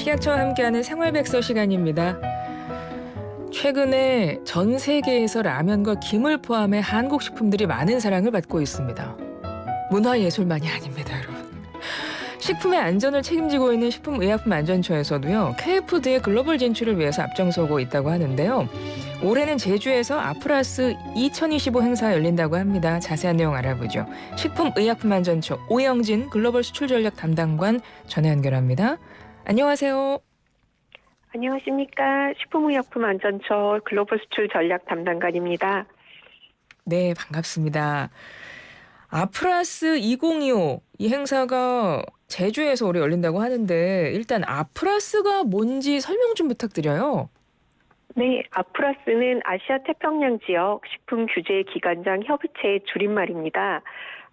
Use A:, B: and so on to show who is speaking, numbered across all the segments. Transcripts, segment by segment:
A: 식약처와 함께하는 생활백서 시간입니다. 최근에 전 세계에서 라면과 김을 포함해 한국 식품들이 많은 사랑을 받고 있습니다. 문화예술만이 아닙니다, 여러분. 식품의 안전을 책임지고 있는 식품의약품안전처에서도요, K푸드의 글로벌 진출을 위해서 앞장서고 있다고 하는데요. 올해는 제주에서 아프라스 2025 행사가 열린다고 합니다. 자세한 내용 알아보죠. 식품의약품안전처 오영진 글로벌 수출 전략 담당관 전화 연결합니다. 안녕하세요.
B: 안녕하십니까. 식품의약품안전처 글로벌 수출 전략 담당관입니다.
A: 네, 반갑습니다. 아프라스 2025 이 행사가 제주에서 올해 열린다고 하는데 일단 아프라스가 뭔지 설명 좀 부탁드려요.
B: 네, 아프라스는 아시아 태평양 지역 식품 규제 기관장 협의체의 줄임말입니다.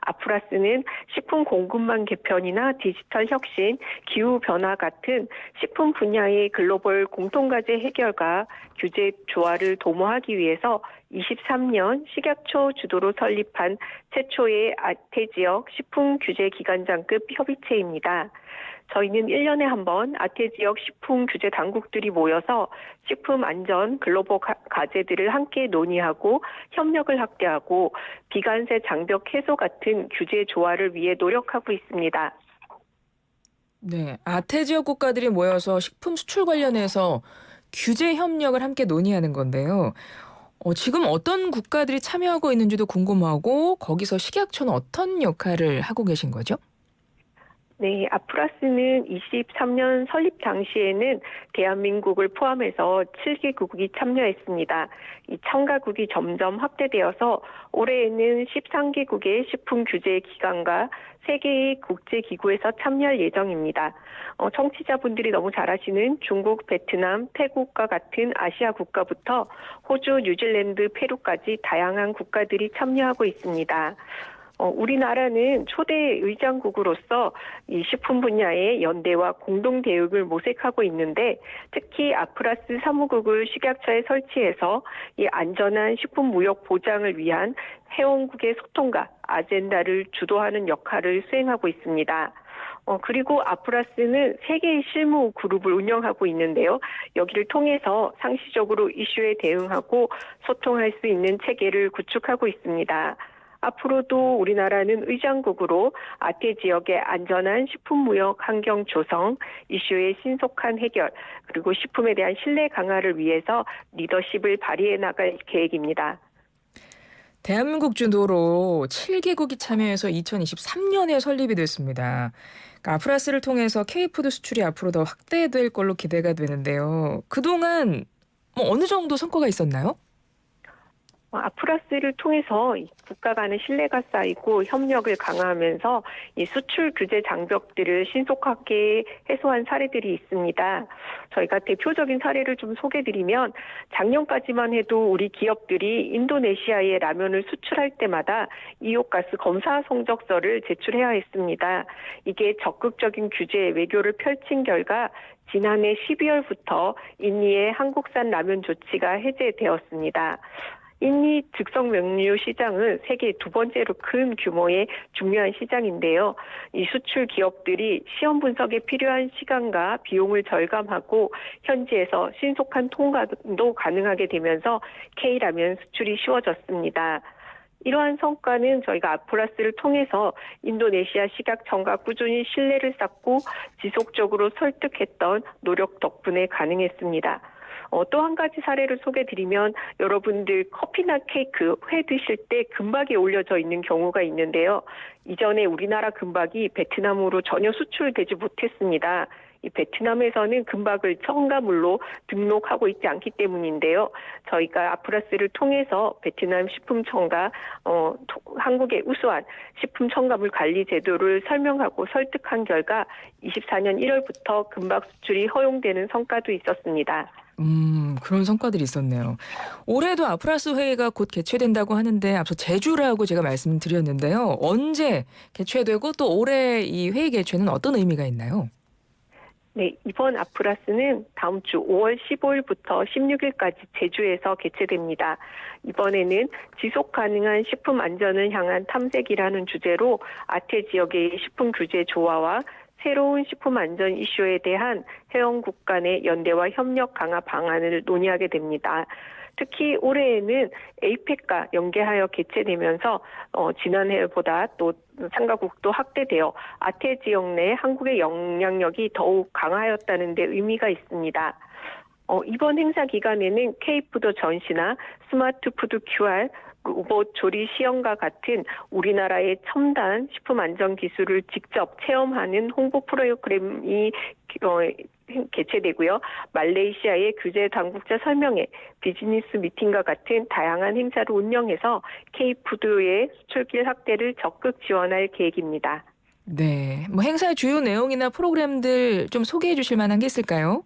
B: 아프라스는 식품 공급망 개편이나 디지털 혁신, 기후 변화 같은 식품 분야의 글로벌 공통과제 해결과 규제 조화를 도모하기 위해서 23년 식약처 주도로 설립한 최초의 아태 지역 식품 규제 기관장급 협의체입니다. 저희는 1년에 한 번 아태 지역 식품 규제 당국들이 모여서 식품 안전 글로벌 과제들을 함께 논의하고 협력을 확대하고 비관세 장벽 해소 같은 규제 조화를 위해 노력하고 있습니다.
A: 네, 아태 지역 국가들이 모여서 식품 수출 관련해서 규제 협력을 함께 논의하는 건데요. 지금 어떤 국가들이 참여하고 있는지도 궁금하고 거기서 식약처는 어떤 역할을 하고 계신 거죠?
B: 네, 아프라스는 23년 설립 당시에는 대한민국을 포함해서 7개국이 참여했습니다. 이 참가국이 점점 확대되어서 올해에는 13개국의 식품 규제 기관과 3개의 국제기구에서 참여할 예정입니다. 청취자분들이 너무 잘 아시는 중국, 베트남, 태국과 같은 아시아 국가부터 호주, 뉴질랜드, 페루까지 다양한 국가들이 참여하고 있습니다. 우리나라는 초대 의장국으로서 이 식품 분야의 연대와 공동 대응을 모색하고 있는데 특히 아프라스 사무국을 식약처에 설치해서 이 안전한 식품 무역 보장을 위한 회원국의 소통과 아젠다를 주도하는 역할을 수행하고 있습니다. 그리고 아프라스는 3개의 실무 그룹을 운영하고 있는데요. 여기를 통해서 상시적으로 이슈에 대응하고 소통할 수 있는 체계를 구축하고 있습니다. 앞으로도 우리나라는 의장국으로 아태 지역의 안전한 식품무역 환경 조성, 이슈의 신속한 해결, 그리고 식품에 대한 신뢰 강화를 위해서 리더십을 발휘해 나갈 계획입니다.
A: 대한민국 주도로 7개국이 참여해서 2023년에 설립이 됐습니다. 그러니까 아프라스를 통해서 K푸드 수출이 앞으로 더 확대될 걸로 기대가 되는데요. 그동안 어느 정도 성과가 있었나요?
B: 아프라스를 통해서 국가 간의 신뢰가 쌓이고 협력을 강화하면서 이 수출 규제 장벽들을 신속하게 해소한 사례들이 있습니다. 저희가 대표적인 사례를 좀 소개드리면 작년까지만 해도 우리 기업들이 인도네시아에 라면을 수출할 때마다 이옥가스 검사 성적서를 제출해야 했습니다. 이게 적극적인 규제 외교를 펼친 결과 지난해 12월부터 인니의 한국산 라면 조치가 해제되었습니다. 인니 즉석 명류 시장은 세계 2번째로 큰 규모의 중요한 시장인데요. 이 수출 기업들이 시험 분석에 필요한 시간과 비용을 절감하고 현지에서 신속한 통과도 가능하게 되면서 K라면 수출이 쉬워졌습니다. 이러한 성과는 저희가 아프라스를 통해서 인도네시아 식약청과 꾸준히 신뢰를 쌓고 지속적으로 설득했던 노력 덕분에 가능했습니다. 또 한 가지 사례를 소개드리면 여러분들 커피나 케이크, 회 드실 때 금박이 올려져 있는 경우가 있는데요. 이전에 우리나라 금박이 베트남으로 전혀 수출되지 못했습니다. 이 베트남에서는 금박을 첨가물로 등록하고 있지 않기 때문인데요. 저희가 아프라스를 통해서 베트남 식품청과 한국의 우수한 식품 첨가물 관리 제도를 설명하고 설득한 결과 24년 1월부터 금박 수출이 허용되는 성과도 있었습니다.
A: 그런 성과들이 있었네요. 올해도 아프라스 회의가 곧 개최된다고 하는데 앞서 제주라고 제가 말씀드렸는데요. 언제 개최되고 또 올해 이 회의 개최는 어떤 의미가 있나요?
B: 네, 이번 아프라스는 다음 주 5월 15일부터 16일까지 제주에서 개최됩니다. 이번에는 지속 가능한 식품 안전을 향한 탐색이라는 주제로 아태 지역의 식품 규제 조화와 새로운 식품 안전 이슈에 대한 회원국 간의 연대와 협력 강화 방안을 논의하게 됩니다. 특히 올해에는 에이펙과 연계하여 개최되면서 지난해보다 또 참가국도 확대되어 아태 지역 내 한국의 영향력이 더욱 강화하였다는 데 의미가 있습니다. 이번 행사 기간에는 K푸드 전시나 스마트푸드 QR, 로봇 조리 시연과 같은 우리나라의 첨단 식품 안전 기술을 직접 체험하는 홍보 프로그램이 개최되고요. 말레이시아의 규제 당국자 설명회, 비즈니스 미팅과 같은 다양한 행사를 운영해서 K푸드의 수출길 확대를 적극 지원할 계획입니다.
A: 네, 뭐 행사의 주요 내용이나 프로그램들 좀 소개해 주실 만한 게 있을까요?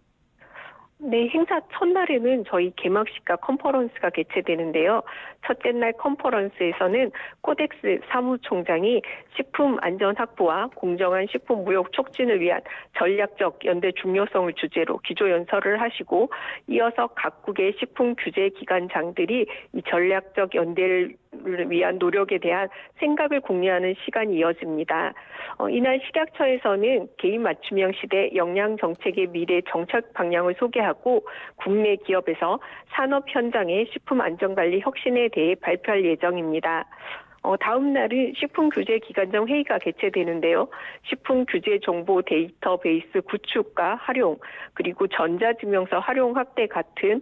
B: 네, 행사 첫날에는 저희 개막식과 컨퍼런스가 개최되는데요. 첫째 날 컨퍼런스에서는 코덱스 사무총장이 식품 안전 확보와 공정한 식품 무역 촉진을 위한 전략적 연대 중요성을 주제로 기조 연설을 하시고, 이어서 각국의 식품 규제 기관장들이 이 전략적 연대를 위한 노력에 대한 생각을 공유하는 시간이 이어집니다. 이날 식약처에서는 개인 맞춤형 시대 영양 정책의 미래 정책 방향을 소개하고, 국내 기업에서 산업 현장의 식품 안전관리 혁신에 대해 발표할 예정입니다. 다음 날은 식품규제기관장 회의가 개최되는데요. 식품규제정보 데이터베이스 구축과 활용, 그리고 전자증명서 활용 확대 같은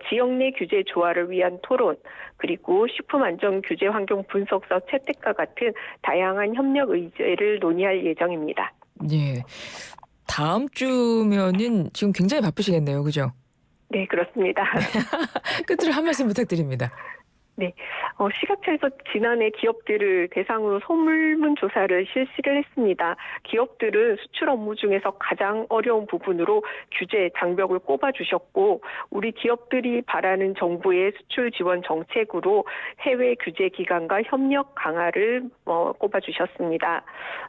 B: 지역 내 규제 조화를 위한 토론, 그리고 식품안전규제 환경 분석서 채택과 같은 다양한 협력 의제를 논의할 예정입니다.
A: 예. 다음 주면은 지금 굉장히 바쁘시겠네요. 그죠?
B: 네, 그렇습니다.
A: 끝으로 한 말씀 부탁드립니다.
B: 네, 식약처에서 지난해 기업들을 대상으로 소물문 조사를 실시를 했습니다. 기업들은 수출 업무 중에서 가장 어려운 부분으로 규제 장벽을 꼽아주셨고, 우리 기업들이 바라는 정부의 수출 지원 정책으로 해외 규제 기관과 협력 강화를 꼽아주셨습니다.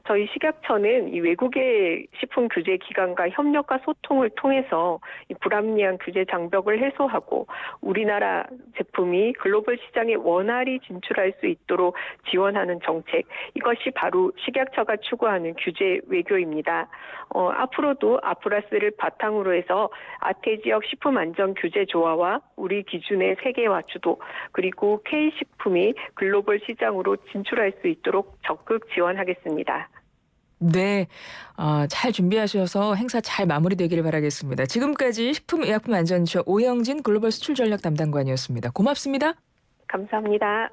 B: 저희 식약처는 이 외국의 식품 규제 기관과 협력과 소통을 통해서 이 불합리한 규제 장벽을 해소하고 우리나라 제품이 글로벌 시장에 원활히 진출할 수 있도록 지원하는 정책, 이것이 바로 식약처가 추구하는 규제 외교입니다. 앞으로도 아프라스를 바탕으로 해서 아태 지역 식품 안전 규제 조화와 우리 기준의 세계화 주도, 그리고 K식품이 글로벌 시장으로 진출할 수 있도록 적극 지원하겠습니다.
A: 네, 잘 준비하셔서 행사 잘 마무리되기를 바라겠습니다. 지금까지 식품의약품안전처 오영진 글로벌 수출 전략 담당관이었습니다. 고맙습니다.
B: 감사합니다.